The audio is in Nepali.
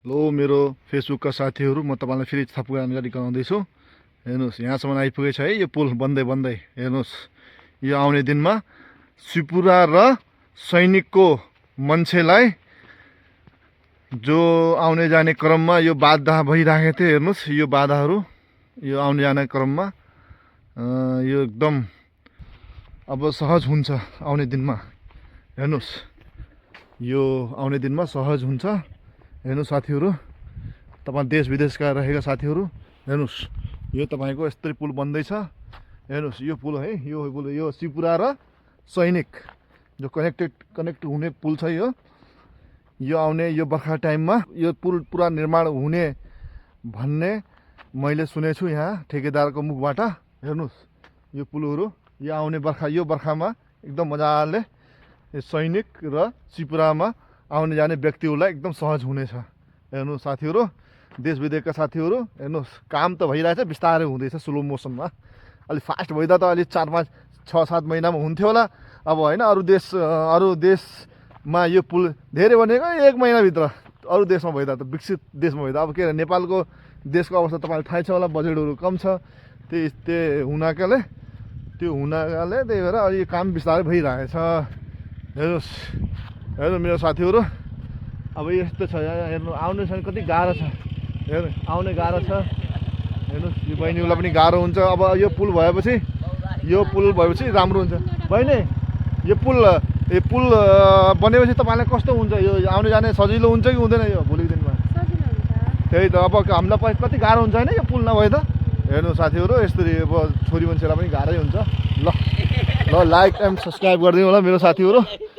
लो मेरो फेसबुकका साथीहरू म तपाईलाई फेरि थप जानकारी गराउँदैछु। हेर्नुस् यहाँसम्म आइपुगेछ है यो पुल बन्दै बन्दै। हेर्नुस् यो आउने दिनमा शिवपुरा र सैनिकको मान्छेलाई जो आउने जाने क्रममा यो बाधा भइराखेको थियो। हेर्नुस् यो बाधाहरू यो आउने जाने क्रममा यो एकदम अब सहज हुन्छ आउने दिनमा। हेर्नुस् यो आउने दिनमा सहज हुन्छ। हेर्नुस् साथीहरू, तपाईँ देश विदेशका रहेका साथीहरू हेर्नुस् यो तपाईँको यस्तै पुल बन्दैछ। हेर्नुस् यो पुल है, यो पुल यो शिवपुरा र सैनिक जो कनेक्ट हुने पुल छ। यो आउने यो बर्खा टाइममा यो पुल पुरा निर्माण हुने भन्ने मैले सुनेको छु यहाँ ठेकेदारको मुखबाट। हेर्नुस् यो पुलहरू यो आउने यो बर्खामा एकदम मजाले सैनिक र शिवपुरामा आउने जाने व्यक्तिहरूलाई एकदम सहज हुनेछ। हेर्नुहोस् साथीहरू, देश विदेशका साथीहरू हेर्नुहोस् काम त भइरहेछ, बिस्तारै हुँदैछ स्लो मोसनमा। अलिक फास्ट भइदा त अलिक 4-5-6-7 महिनामा हुन्थ्यो होला। अब होइन, अरू देशमा यो पुल धेरै भनेको 1 महिनाभित्र अरू देशमा भइदा त विकसित देशमा भइदा। अब के अरे नेपालको देशको अवस्था तपाईँलाई थाहै छ होला, बजेटहरू कम छ। त्यही हुनाकाले त्यही भएर अहिले काम बिस्तारै भइरहेछ। हेर्नुहोस् हेर्नु मेरो साथीहरू, अब यस्तो छ हेर्नु, आउने छ कति गाह्रो छ। हेर्नु आउने गाह्रो छ। हेर्नुहोस् यो बहिनीलाई पनि गाह्रो हुन्छ। अब यो पुल भएपछि राम्रो हुन्छ। बहिनी यो पुल बनेपछि तपाईँलाई कस्तो हुन्छ? यो आउने जाने सजिलो हुन्छ कि हुँदैन यो भोलिको दिनमा? त्यही त, अब हामीलाई कति गाह्रो हुन्छ होइन यो पुल नभए त। हेर्नु साथीहरू, यसरी अब छोरी मान्छेलाई पनि गाह्रै हुन्छ। ल लाइक एन्ड सब्सक्राइब गरिदिनु होला मेरो साथीहरू।